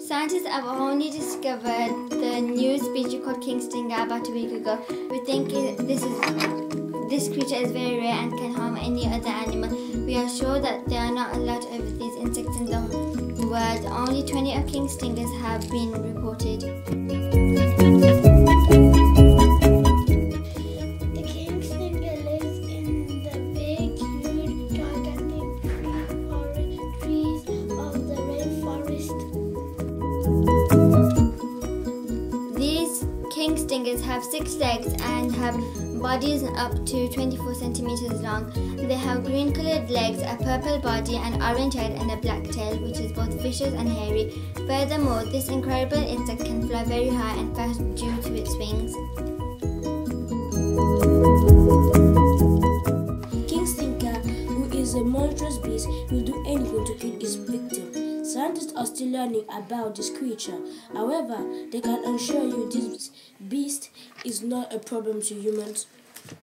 Scientists have only discovered the new species called king stinger about a week ago. We think this creature is very rare and can harm any other animal. We are sure that there are not a lot of these insects in the world. Only 20 of king stingers have been reported. The king stinger lives in the big, huge, gigantic trees of the rainforest. These king stingers have 6 legs and have bodies up to 24 centimeters long. They have green colored legs, a purple body, an orange head and a black tail, which is both vicious and hairy. Furthermore, this incredible insect can fly very high and fast due to its wings. King stinger, who is a monstrous beast, will do anything to kill its victim. Scientists are still learning about this creature. However, they can assure you this beast is not a problem to humans.